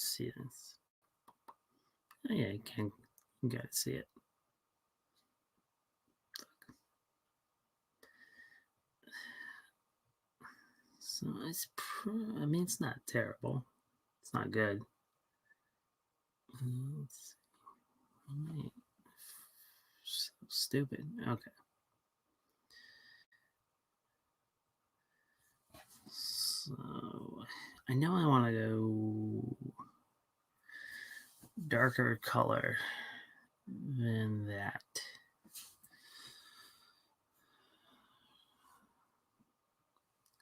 see this. Oh, yeah, you gotta see it. So it's, I mean, it's not terrible. It's not good. So stupid. Okay. So I know I want to go darker color than that.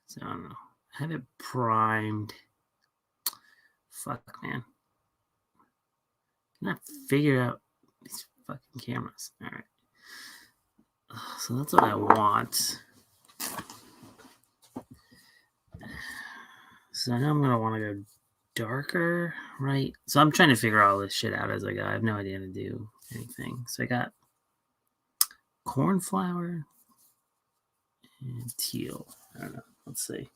So I don't know. I have it primed. Fuck, man. Cannot figure out these fucking cameras. All right. So that's what I want. So I know I'm gonna want to go darker, right? So I'm trying to figure all this shit out as I go. I have no idea how to do anything. So I got cornflower and teal. I don't know. Let's see.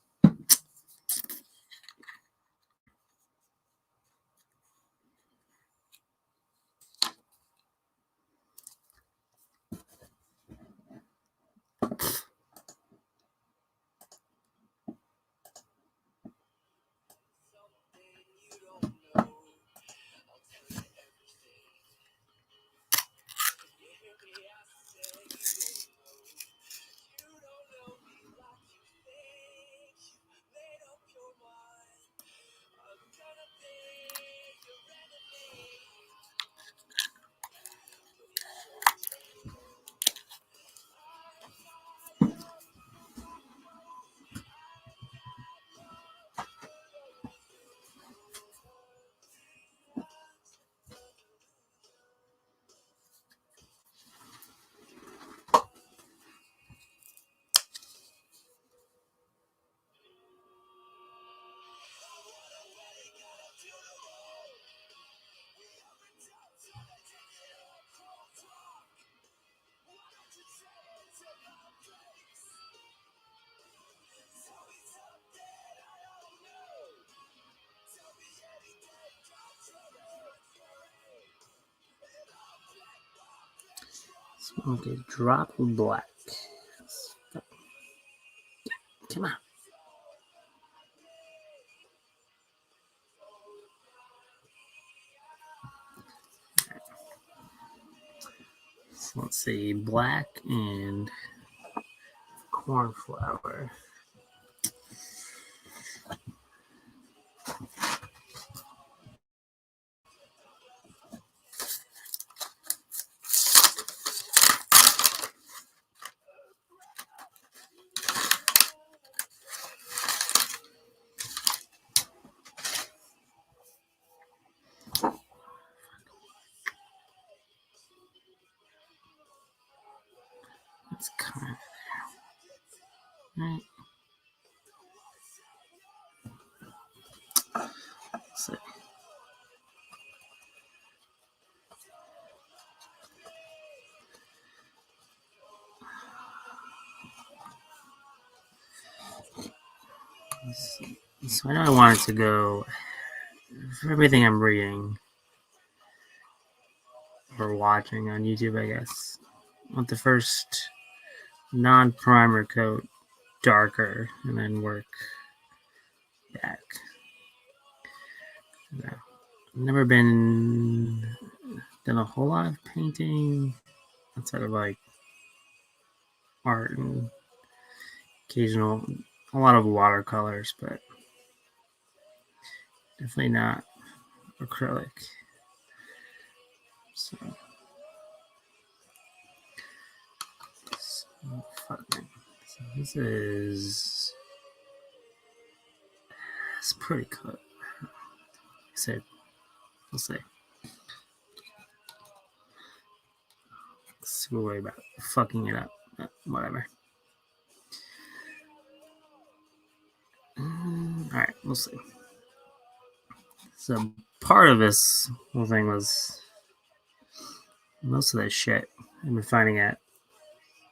Okay, drop black. Come on. So let's see, black and cornflower. It's kind of there. Right. Let's see. So I know I wanted to go for everything I'm reading or watching on YouTube, I guess. I want the first non-primer coat darker and then work back. I've never done a whole lot of painting outside of like art and occasional, a lot of watercolors, but definitely not acrylic. So this is, it's pretty close. Like I said, we'll see. Let's worry about fucking it up, but whatever. All right, we'll see. So part of this whole thing was most of this shit I've been finding at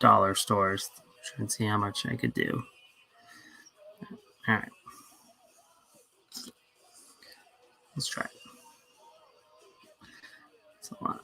dollar stores, trying to see how much I could do. All right, let's try it. It's a lot.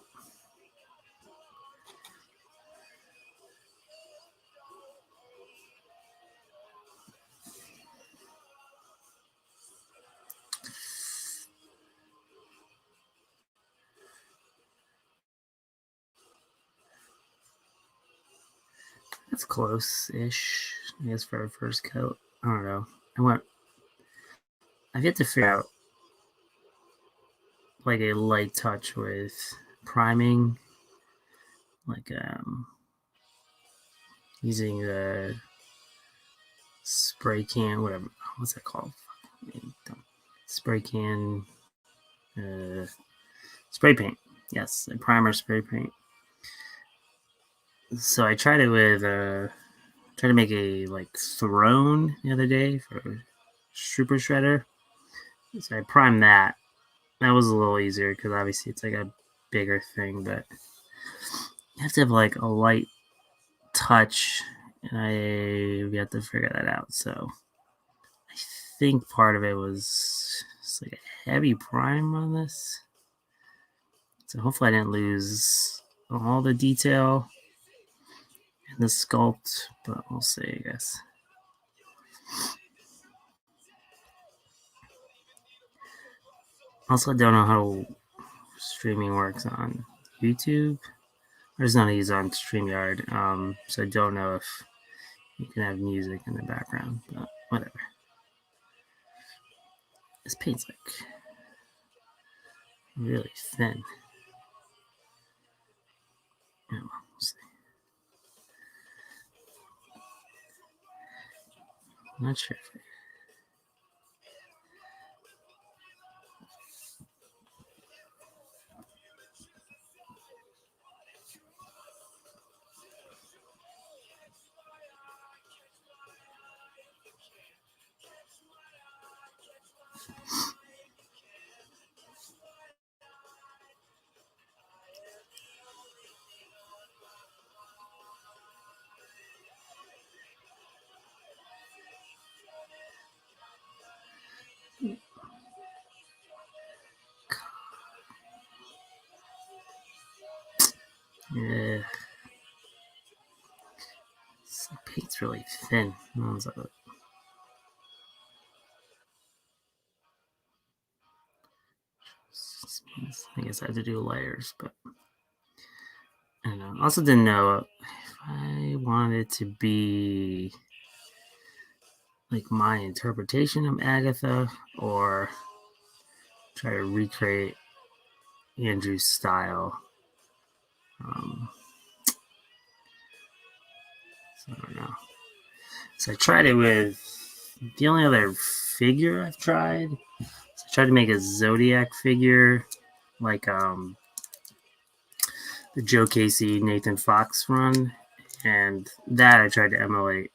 That's close-ish, I guess, for a first coat. I don't know. I've yet to figure out like a light touch with priming, like using the spray can, whatever. What's that called? Spray can, spray paint. Yes, a primer spray paint. So I tried it with tried to make a like throne the other day for Super Shredder. So I primed that. That was a little easier because obviously it's like a bigger thing, but you have to have like a light touch, and we have to figure that out. So I think part of it was just like a heavy prime on this. So hopefully I didn't lose all the detail in the sculpt, but we'll see, I guess. Also, I don't know how streaming works on YouTube. There's none of these on StreamYard, so I don't know if you can have music in the background, but whatever. This paint's like really thin. Yeah, we'll see. I'm not sure if yeah. This paint's really thin. I guess I have to do layers, but I don't know. I also didn't know if I wanted to be like my interpretation of Agatha or try to recreate Andrew's style. So I don't know. So I tried it with the only other figure I've tried. So I tried to make a Zodiac figure, like the Joe Casey Nathan Fox run, and that I tried to emulate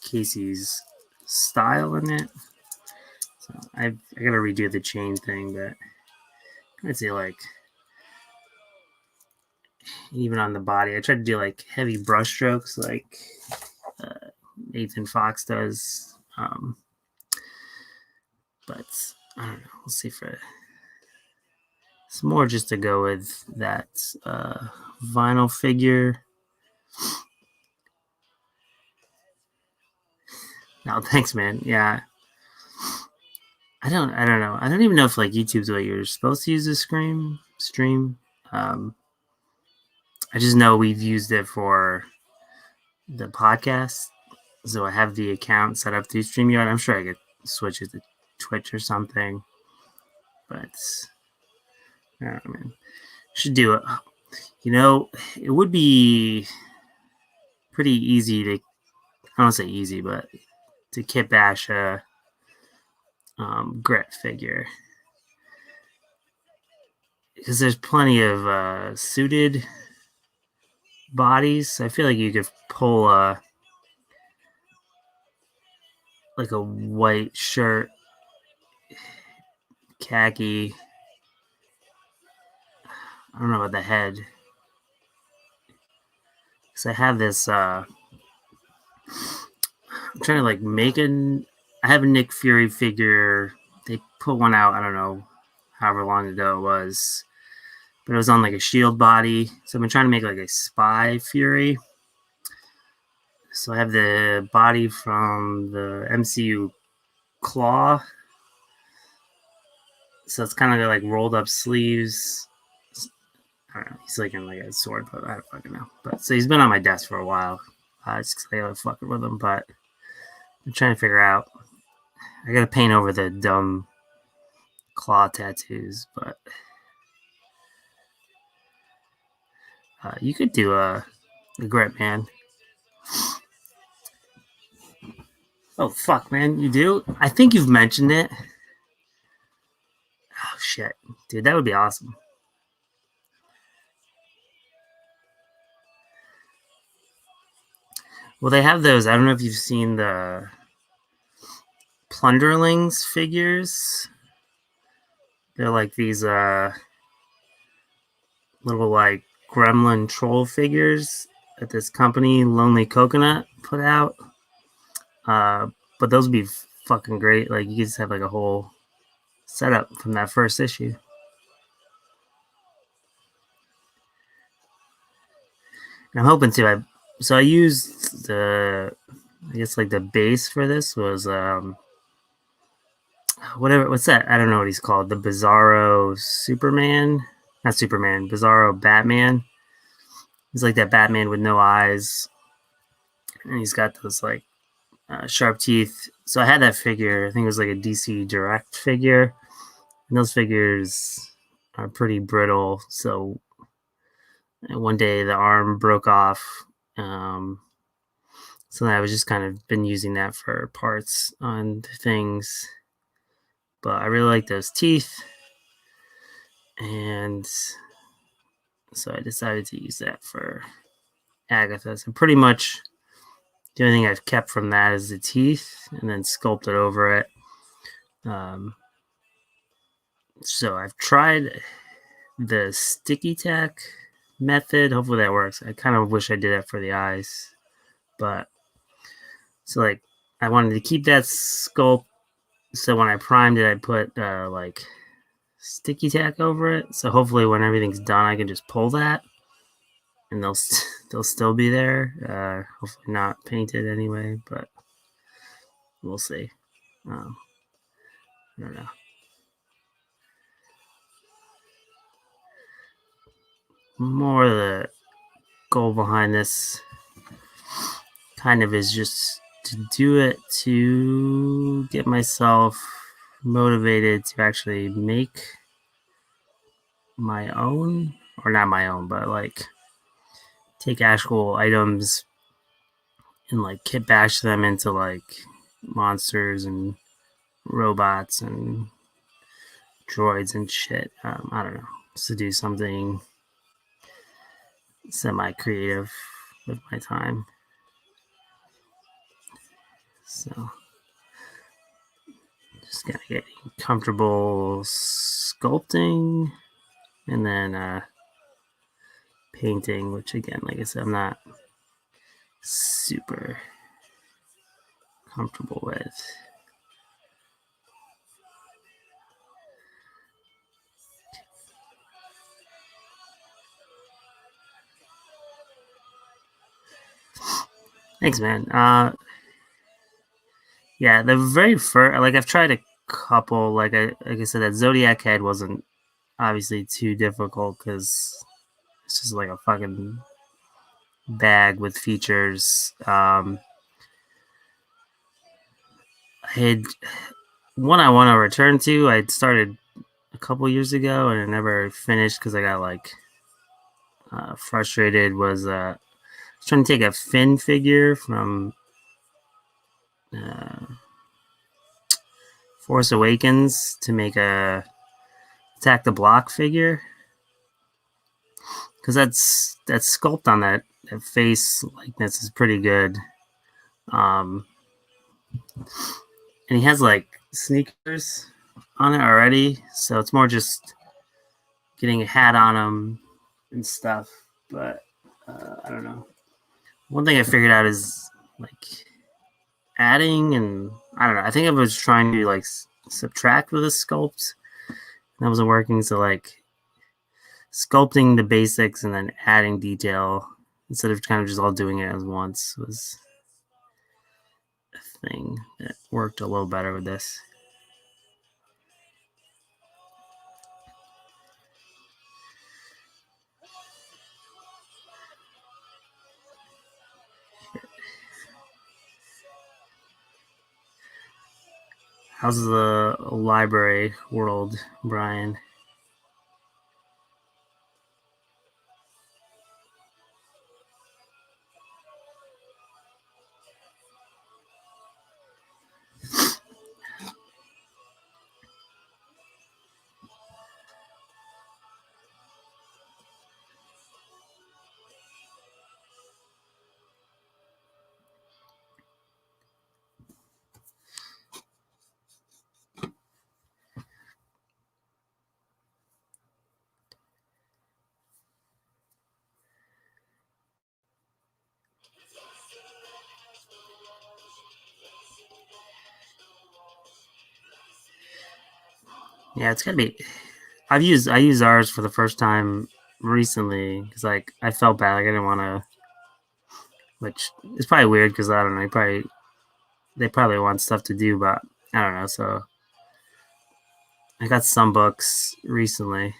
Casey's style in it. So I gotta redo the chain thing, but I'd say like even on the body, I tried to do like heavy brush strokes like Nathan Fox does. But I don't know. We'll see for it's more just to go with that vinyl figure. No, thanks, man. Yeah. I don't know. I don't even know if like YouTube's the way you're supposed to use the stream. I just know we've used it for the podcast. So I have the account set up through StreamYard. I'm sure I could switch it to Twitch or something. But I don't know, man. Should do it. You know, it would be pretty easy to, I don't say easy, but to kit bash a grit figure. Because there's plenty of suited bodies. I feel like you could pull like a white shirt, khaki. I don't know about the head. Because I have this. I'm trying to like make I have a Nick Fury figure. They put one out. I don't know, however long ago it was. but it was on like a shield body. So I've been trying to make like a Spy Fury. So I have the body from the MCU Claw. So it's kind of like rolled up sleeves. I don't know. He's like in like a sword, but I don't fucking know. But so he's been on my desk for a while. Just because I love fucking with him, but I'm trying to figure out. I gotta paint over the dumb claw tattoos, but you could do a grip, man. Oh fuck, man, you do? I think you've mentioned it. Oh shit, dude, that would be awesome. Well, they have those. I don't know if you've seen the Plunderlings figures. They're like these little like gremlin troll figures that this company Lonely Coconut put out. But those would be fucking great. Like you could just have like a whole setup from that first issue. And I'm hoping to. I used I guess like the base for this was what's that? I don't know what he's called. The Bizarro Superman, not Superman, Bizarro Batman. He's like that Batman with no eyes, and he's got those like sharp teeth. So I had that figure. I think it was like a DC Direct figure, and those figures are pretty brittle. So one day the arm broke off. So I was just kind of been using that for parts on things. But I really like those teeth. And so I decided to use that for Agatha. So pretty much the only thing I've kept from that is the teeth and then sculpted over it. So I've tried the sticky tack method. Hopefully that works. I kind of wish I did it for the eyes. But so like I wanted to keep that sculpt. So when I primed it, I put like sticky tack over it. So hopefully when everything's done, I can just pull that, and they'll still be there. Hopefully not painted anyway, but we'll see. I don't know. More of the goal behind this kind of is just to do it to get myself motivated to actually make my own, or not my own, but like take actual items and like kit bash them into like monsters and robots and droids and shit. I don't know. Just to do something semi-creative with my time. So just gotta get comfortable sculpting and then painting, which again, like I said, I'm not super comfortable with. Thanks, man. Yeah, the very first, like I've tried a couple. Like I said, that Zodiac head wasn't obviously too difficult because it's just like a fucking bag with features. I had one I want to return to. I started a couple years ago and I never finished because I got like frustrated. Was trying to take a Finn figure from Force Awakens to make a Attack the Block figure, because that sculpt on that face likeness is pretty good. And he has like sneakers on it already, so it's more just getting a hat on him and stuff. But I don't know. One thing I figured out is like adding, and I don't know. I think I was trying to like subtract with a sculpt, and that wasn't working. So like sculpting the basics and then adding detail instead of kind of just all doing it at once was a thing that worked a little better with this. How's the library world, Brian? Yeah, it's gotta be. I used ours for the first time recently because like I felt bad. Like I didn't want to, which is probably weird because I don't know. They probably want stuff to do, but I don't know. So I got some books recently.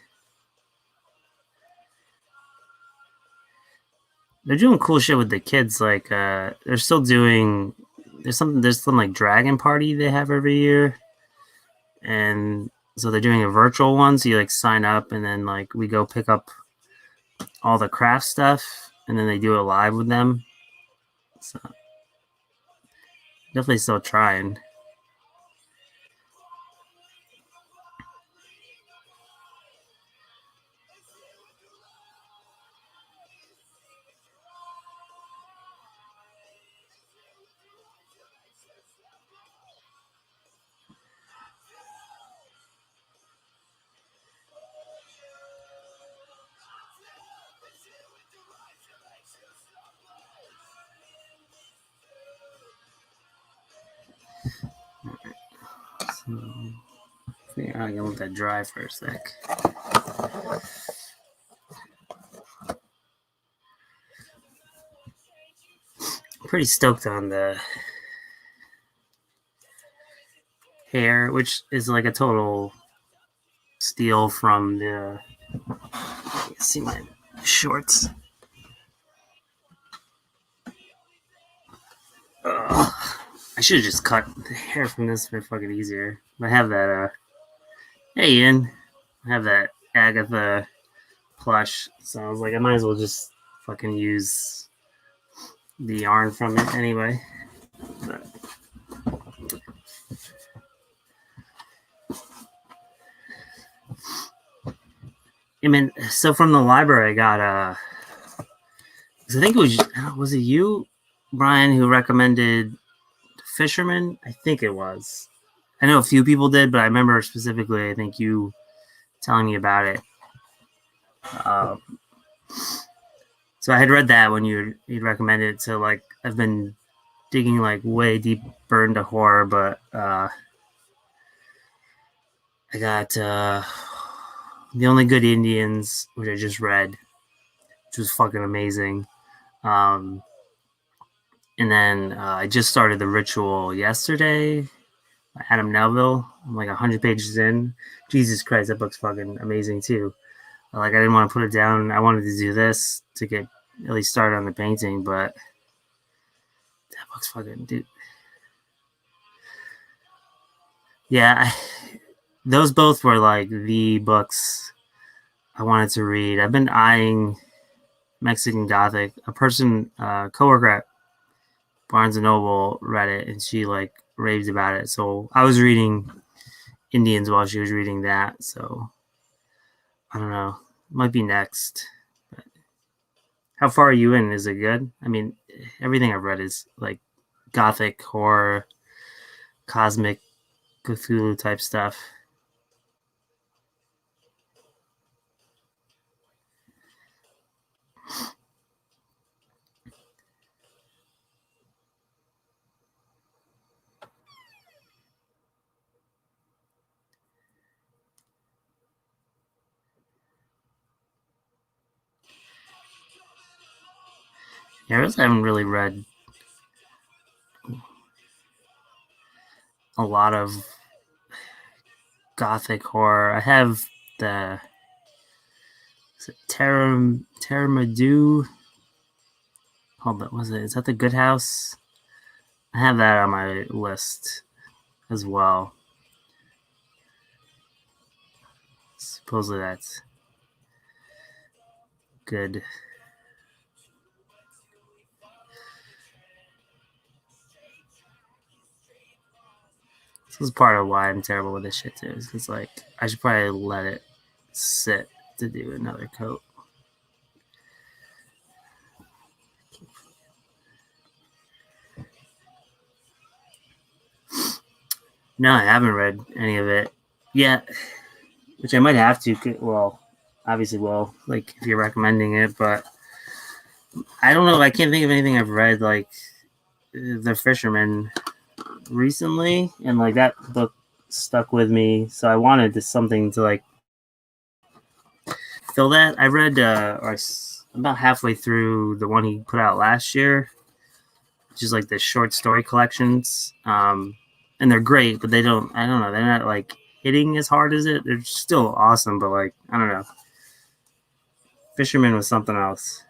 They're doing cool shit with the kids. Like they're still doing. There's some like dragon party they have every year, and so they're doing a virtual one. So you like sign up, and then like we go pick up all the craft stuff, and then they do it live with them. So definitely still trying. So I can let that dry for a sec. Pretty stoked on the hair, which is like a total steal from the. See my shorts. Ugh. I should have just cut the hair from this for fucking easier. I have that. Hey, Ian. I have that Agatha plush, so I was like, I might as well just fucking use the yarn from it anyway. But I mean, so from the library, I got I think was it you, Brian, who recommended Fisherman? I think it was. I know a few people did, but I remember specifically. I think you telling me about it. Um, so I had read that when you'd recommended it. So like I've been digging like way deeper into horror, but I got The Only Good Indians, which I just read, which was fucking amazing. Um, and then I just started The Ritual yesterday. Adam Melville. I'm like 100 pages in. Jesus Christ, that book's fucking amazing too. Like I didn't want to put it down. I wanted to do this to get at least started on the painting, but that book's fucking dude. Yeah, those both were like the books I wanted to read. I've been eyeing Mexican Gothic. A person, coworker at Barnes and Noble, read it, and she like raved about it. So I was reading Indians while she was reading that. So I don't know. Might be next. But how far are you in? Is it good? I mean, everything I've read is like Gothic horror, cosmic Cthulhu type stuff. Yeah, I really haven't really read a lot of gothic horror. I have the Terramadu. Hold on, was it? Is that the Good House? I have that on my list as well. Supposedly that's good. This is part of why I'm terrible with this shit too. Is because like I should probably let it sit to do another coat. No, I haven't read any of it yet, which I might have to. Well, obviously, well, like if you're recommending it, but I don't know. I can't think of anything I've read like The Fisherman recently, and like that book stuck with me. So I wanted to, something to like fill that. I read about halfway through the one he put out last year, which is like the short story collections. And they're great, but they don't. I don't know. They're not like hitting as hard as it. They're still awesome, but like I don't know. Fisherman was something else.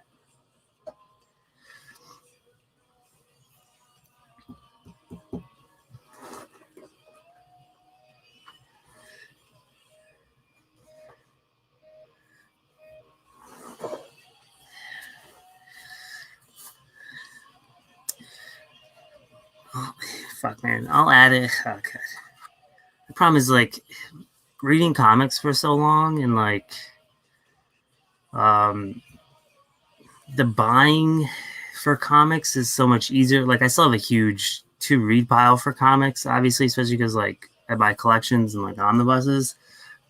Oh, fuck, man. I'll add it. Oh, God. The problem is like reading comics for so long and like um the buying for comics is so much easier. Like I still have a huge to read pile for comics, obviously, especially because like I buy collections and like omnibuses.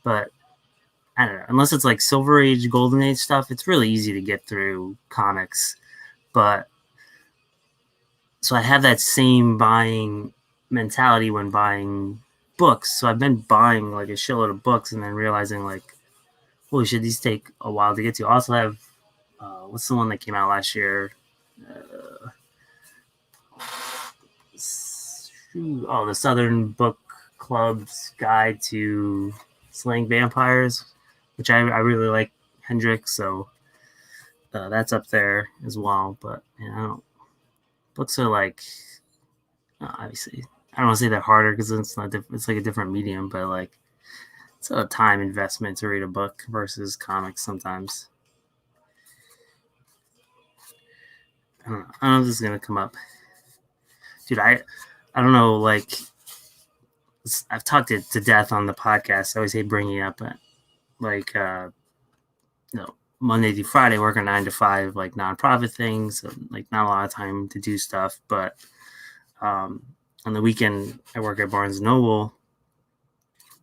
But I don't know, unless it's like Silver Age, Golden Age stuff, it's really easy to get through comics. But so I have that same buying mentality when buying books. So I've been buying like a shitload of books and then realizing like, holy shit, these take a while to get to. I also have what's the one that came out last year? Uh, the Southern Book Club's Guide to Slaying Vampires, which I really like Hendrix, so that's up there as well. But you know, books are like obviously I don't want to say they're harder because it's not it's like a different medium, but like it's a time investment to read a book versus comics sometimes. I don't know if this is gonna come up, dude. I don't know. Like I've talked it to death on the podcast. I always hate bringing it up, but like you know, Monday through Friday, working 9 to 5, like nonprofit things, so, like not a lot of time to do stuff. But um, on the weekend, I work at Barnes and Noble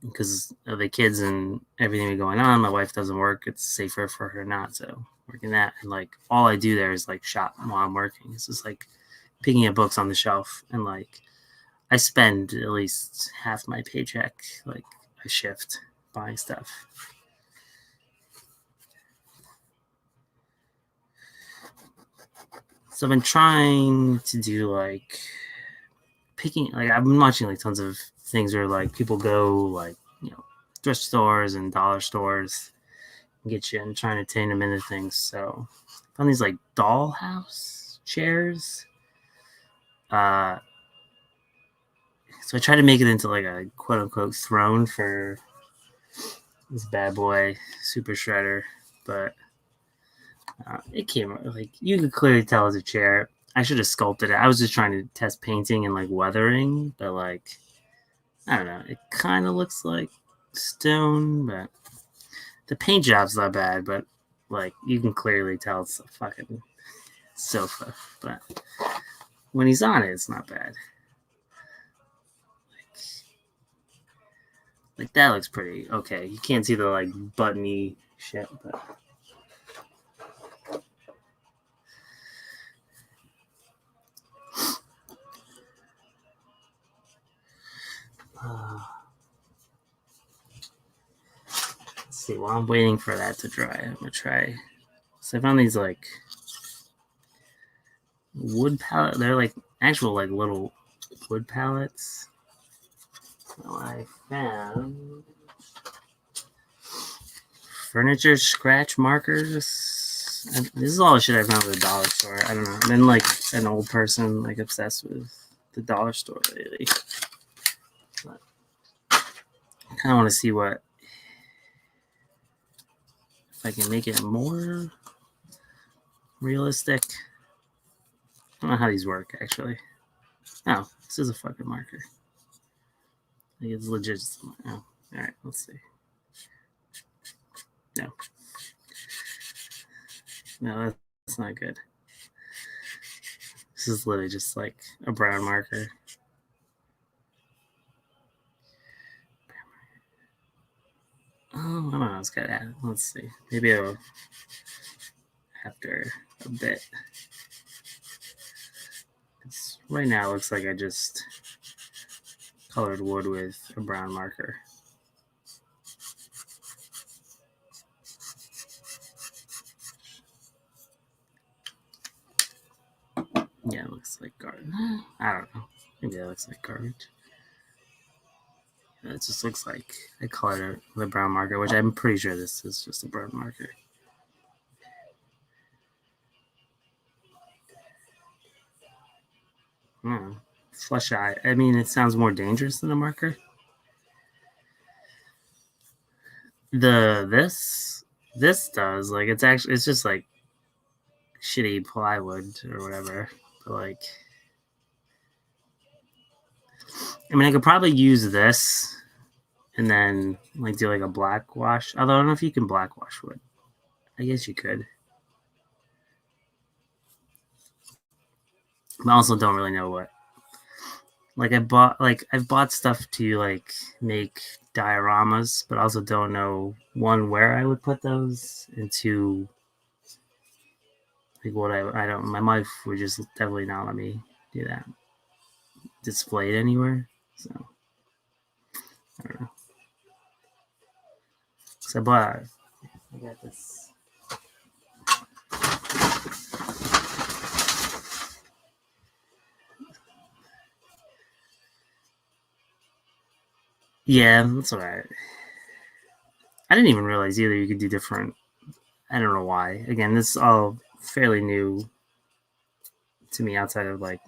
because of the kids and everything going on. My wife doesn't work; it's safer for her not to working that. And like all I do there is like shop while I'm working. It's just like picking up books on the shelf, and like I spend at least half my paycheck like a shift buying stuff. So I've been trying to do like picking like I've been watching like tons of things where like people go like thrift stores and dollar stores and get you and trying to turn them into things. So I found these like dollhouse chairs. Uh, so I tried to make it into like a quote unquote throne for this bad boy super shredder, but it came like you could clearly tell it's a chair. I should have sculpted it. I was just trying to test painting and like weathering, but like I don't know. It kind of looks like stone, but the paint job's not bad. But like you can clearly tell it's a fucking sofa. But when he's on it, it's not bad. Like that looks pretty okay. You can't see the like buttony shit, but let's see. While I'm waiting for that to dry, I'm gonna try. So I found these like wood pallet. They're like actual like little wood pallets. So I found furniture scratch markers. And this is all the shit I found at the dollar store. I don't know. I've been like an old person, like obsessed with the dollar store lately. But I kind of want to see what if I can make it more realistic. I don't know how these work actually. Oh, this is a fucking marker. I think it's legit. Oh, all right. Let's see. No, no, that's not good. This is literally just like a brown marker. Oh, I don't know. It's got to. Let's see. Maybe I'll after a bit. Right now, it looks like I just colored wood with a brown marker. Yeah, it looks like garbage. I don't know. Maybe that looks like garbage. It just looks like I colored it with a brown marker, which I'm pretty sure this is just a brown marker. Flush eye. I mean, it sounds more dangerous than a marker. This does like it's just like shitty plywood or whatever. But like, I mean, I could probably use this and then like do like a black wash. Although I don't know if you can black wash wood. I guess you could. I also don't really know what. Like I've bought stuff to like make dioramas, but also don't know one where I would put those and two like what I don't my wife would just definitely not let me do that. Display it anywhere. So I don't know. So I got this. Yeah, that's what I didn't even realize either you could do different. I don't know why. Again, this is all fairly new to me outside of like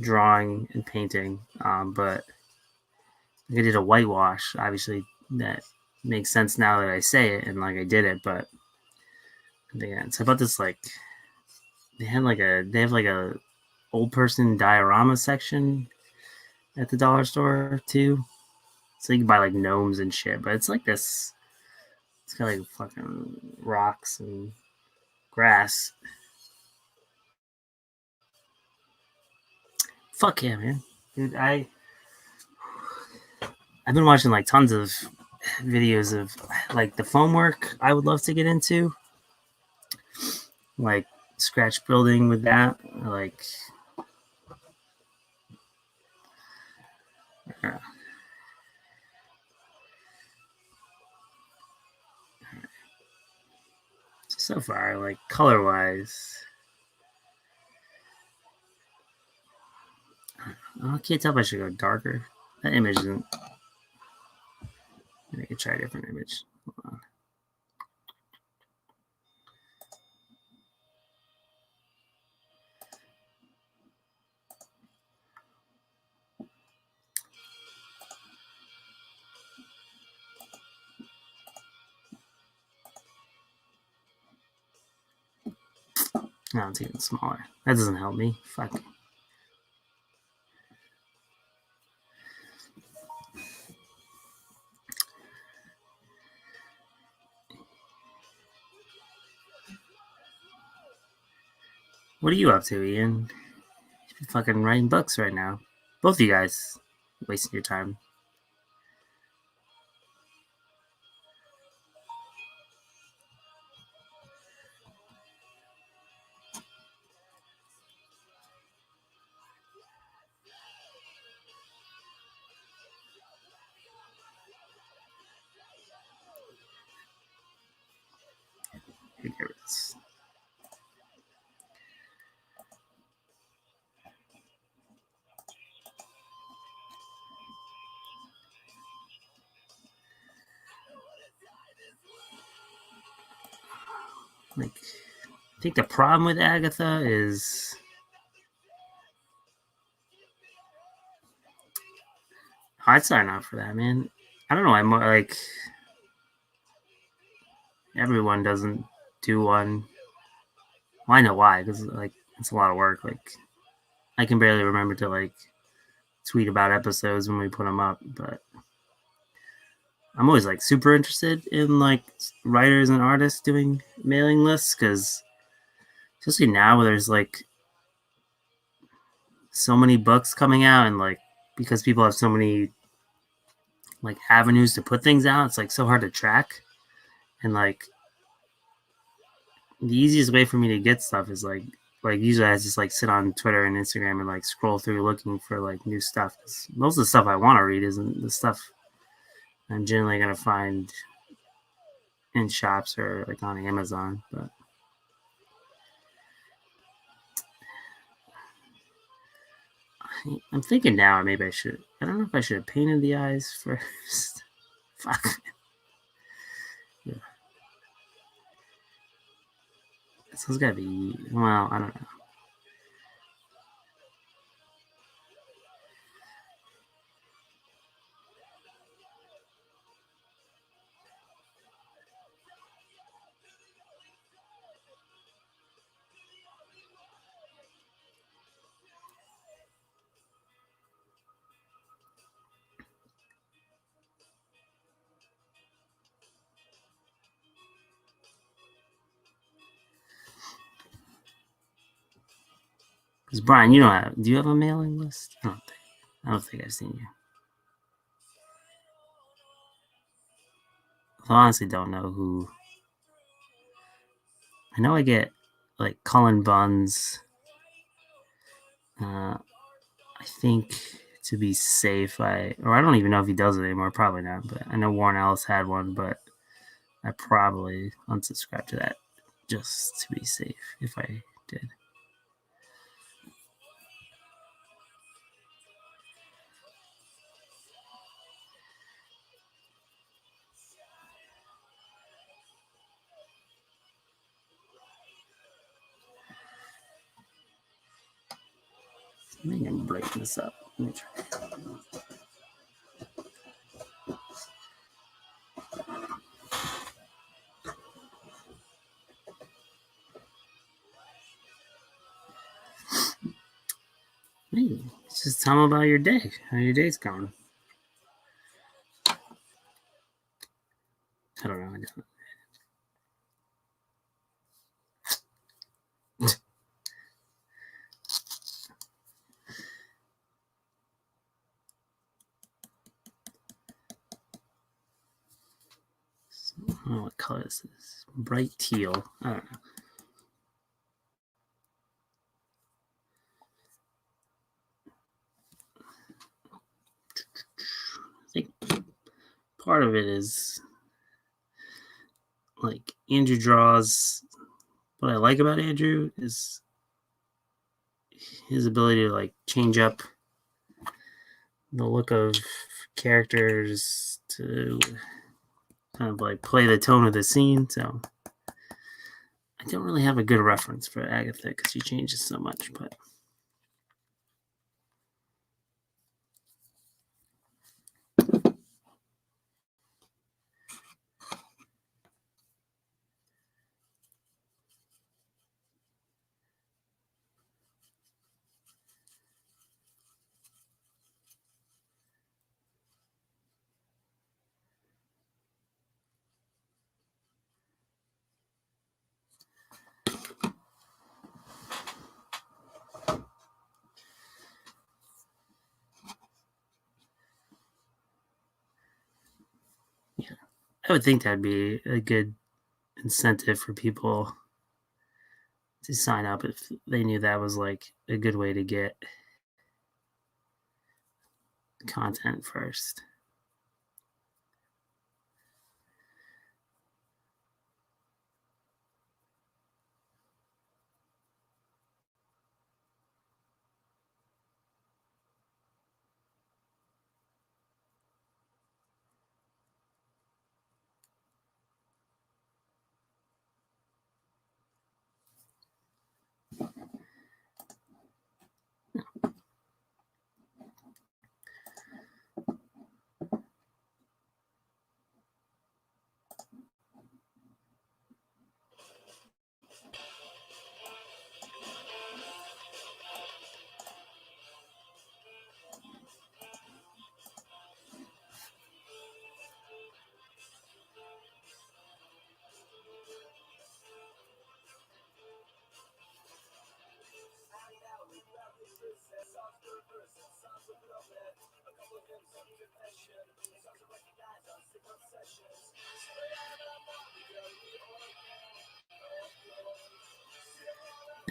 drawing and painting. But I did a whitewash. Obviously, that makes sense now that I say it and like I did it. But yeah, it's about this like they have like a old person diorama section at the dollar store too. So you can buy like gnomes and shit. But it's like this. It's got like fucking rocks and grass. Fuck yeah, man, dude. I've been watching like tons of videos of like the foam work. I would love to get into like scratch building with that. Like, uh, so far, like color wise, I can't tell if I should go darker. That image isn't. I could try a different image. Hold on. No, it's even smaller. That doesn't help me. Fuck. What are you up to, Ian? You're fucking writing books right now. Both of you guys wasting your time. Here, get this. Like, I think the problem with Agatha is I'd sign up for that, man. I don't know. I'm like everyone doesn't do one. Well, I know why, because like it's a lot of work. Like I can barely remember to like tweet about episodes when we put them up, but I'm always like super interested in like writers and artists doing mailing lists because especially now where there's like so many books coming out and like because people have so many like avenues to put things out, it's like so hard to track. And like the easiest way for me to get stuff is like usually I just like sit on Twitter and Instagram and like scroll through looking for like new stuff. Most of the stuff I want to read isn't the stuff I'm generally gonna find in shops or like on Amazon. But I'm thinking now maybe I should. I don't know if I should have painted the eyes first. Fuck. Yeah. This has got to be. Well, I don't know. Because Brian, you don't have. Do you have a mailing list? I don't think I've seen you. I honestly don't know who. I know I get like Cullen Buns. I think to be safe, I don't even know if he does it anymore. Probably not. But I know Warren Ellis had one, but I probably unsubscribed to that just to be safe if I did. I think I'm breaking this up. Let me try. Hey, just tell them about your day. How your day's going. I don't know. I don't know what color this is. Bright teal. I don't know. I think part of it is like Andrew draws. What I like about Andrew is his ability to like change up the look of characters to kind of like play the tone of the scene. So I don't really have a good reference for Agatha because she changes so much, but yeah, I would think that'd be a good incentive for people to sign up if they knew that was like a good way to get content first.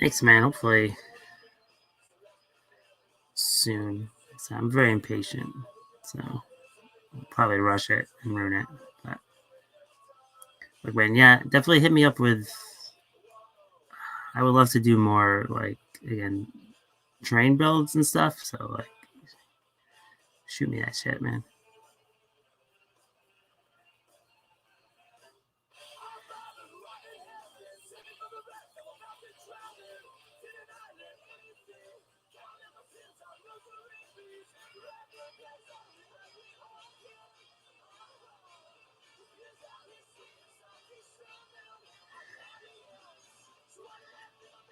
Thanks, man. Hopefully soon. So I'm very impatient, so I'll probably rush it and ruin it. But man, yeah, definitely hit me up with. I would love to do more like again train builds and stuff. So like, shoot me that shit, man.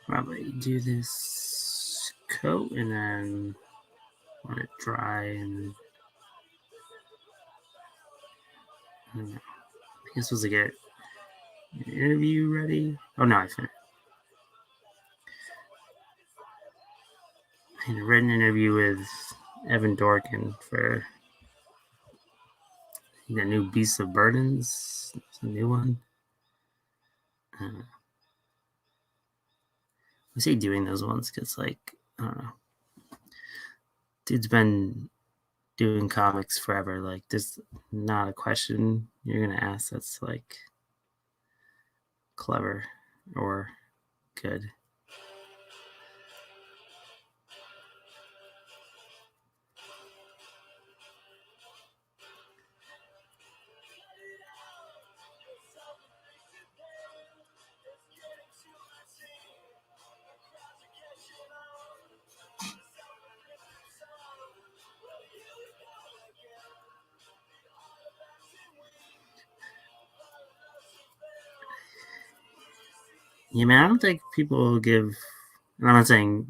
Probably do this coat and then let it dry and I don't know. I guess supposed to get an interview ready. Oh no, I finished. I had a written interview with Evan Dorkin for the new Beasts of Burdens. It's a new one. I say doing those ones because, like, I don't know. Dude's been doing comics forever. Like, there's not a question you're going to ask that's, like, clever or good. Yeah, man, I don't think people give. And I'm not saying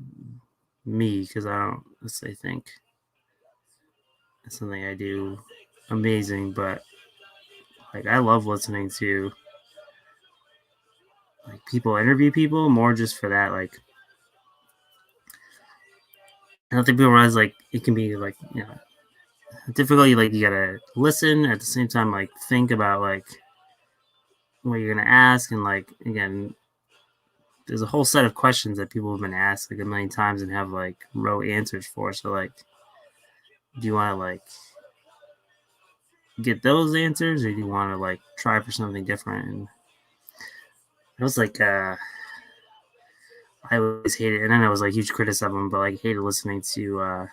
me because I don't necessarily think it's something I do amazing, but like I love listening to like people interview people more just for that. Like I don't think people realize like it can be like difficult. Like you gotta listen at the same time, like think about like what you're gonna ask, and like again, there's a whole set of questions that people have been asked like a million times and have like rote answers for. So like, do you want to like get those answers, or do you want to like try for something different? And it was like I always hated, and then I was like huge critic of him, but like hated listening to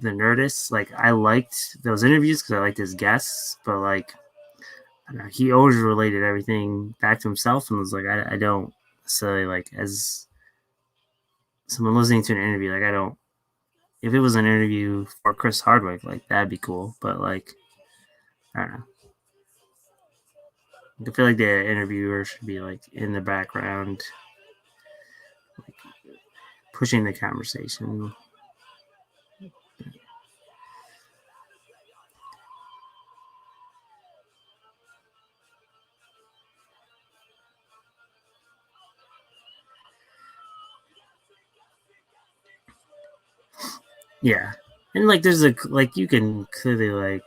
the Nerdist. Like I liked those interviews because I liked his guests, but like I don't know, he always related everything back to himself, and was like I don't necessarily like as someone listening to an interview, like I don't. If it was an interview for Chris Hardwick, like that'd be cool, but like I don't know. I feel like the interviewer should be like in the background, like, pushing the conversation. Yeah, and like there's a like you can clearly like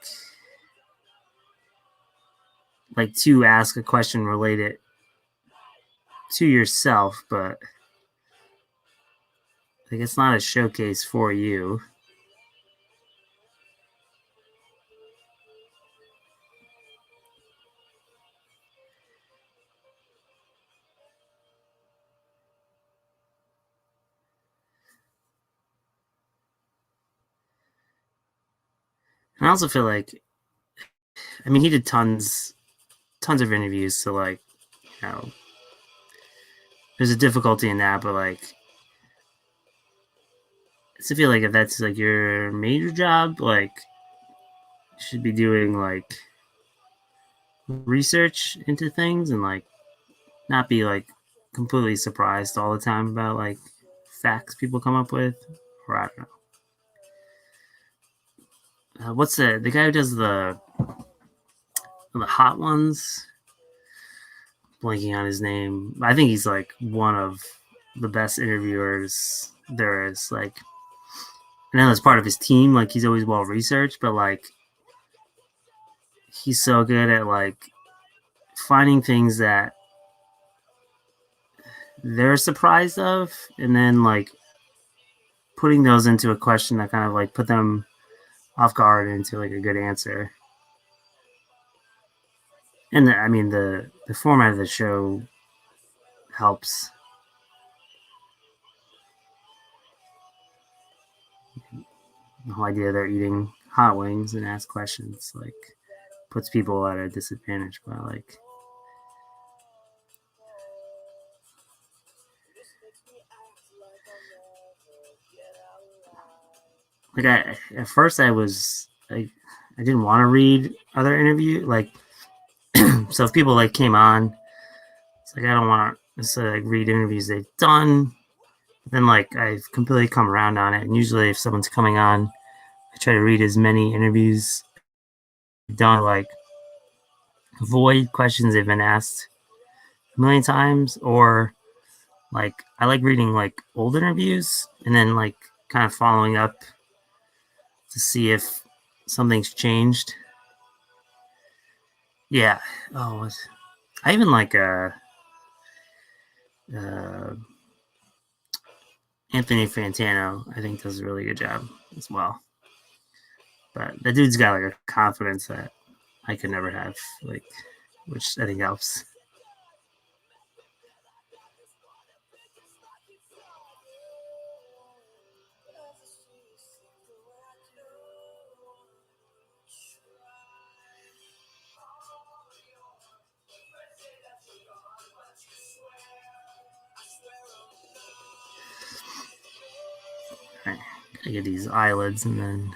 to ask a question related to yourself, but like it's not a showcase for you. And I also feel like, I mean, he did tons of interviews, so like, you know, there's a difficulty in that, but like, I still feel like if that's like your major job, like, you should be doing like research into things and like not be like completely surprised all the time about like facts people come up with, or I don't know. What's the guy who does the hot ones? Blanking on his name. I think he's like one of the best interviewers there is. Like, I know as part of his team, like he's always well researched, but like he's so good at like finding things that they're surprised of, and then like putting those into a question that kind of like put them off guard into like a good answer. And I mean the format of the show helps. The whole idea they're eating hot wings and ask questions like puts people at a disadvantage. But like I at first I was like I didn't want to read other interview like so if people like came on, it's like I don't want to necessarily like read interviews they've done. But then like I've completely come around on it, and usually if someone's coming on, I try to read as many interviews done like avoid questions they've been asked a million times, or like I like reading like old interviews and then like kind of following up to see if something's changed. Yeah. Oh, I even like uh, Anthony Fantano. I think does a really good job as well. But that dude's got like a confidence that I could never have, like, which I think helps. All right, I get these eyelids and then.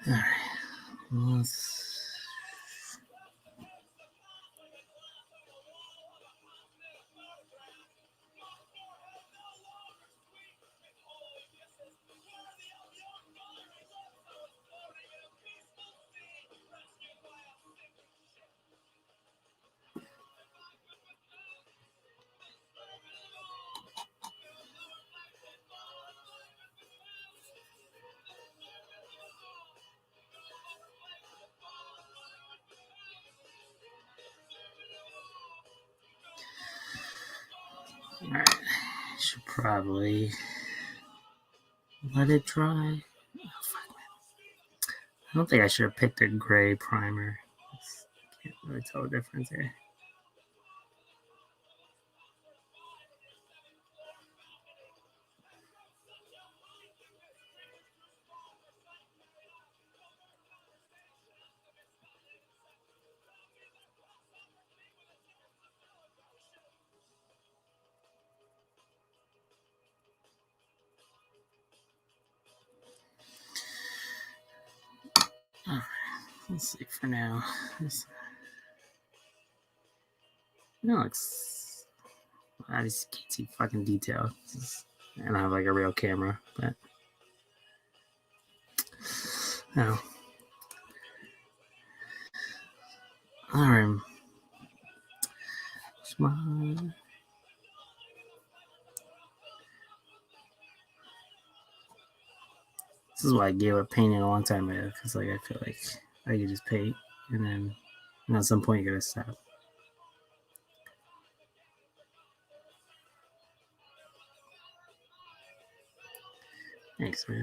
All right. Let's. All right. Should probably let it dry. I don't think I should have picked a gray primer. Can't really tell the difference here. All right. Let's see for now. No, it's I just can't see fucking detail. And I have like a real camera, but no. All right. Smile. This is why I gave up painting a long time ago, because like I feel like I could just paint, and then at some point you gotta stop. Thanks, man.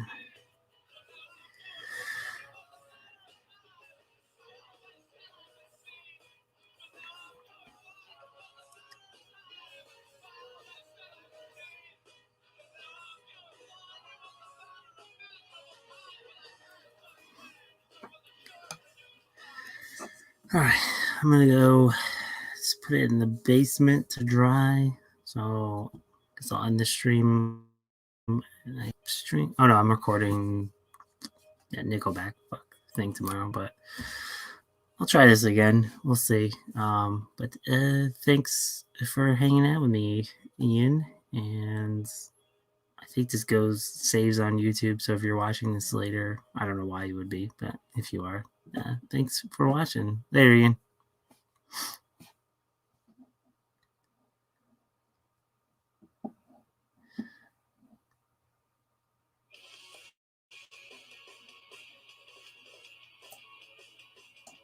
All right, I'm gonna go just put it in the basement to dry. So, because I'll end the stream. Oh no, I'm recording that Nickelback thing tomorrow, but I'll try this again. We'll see. But thanks for hanging out with me, Ian. And I think this saves on YouTube. So if you're watching this later, I don't know why you would be, but if you are, thanks for watching. Later, Ian.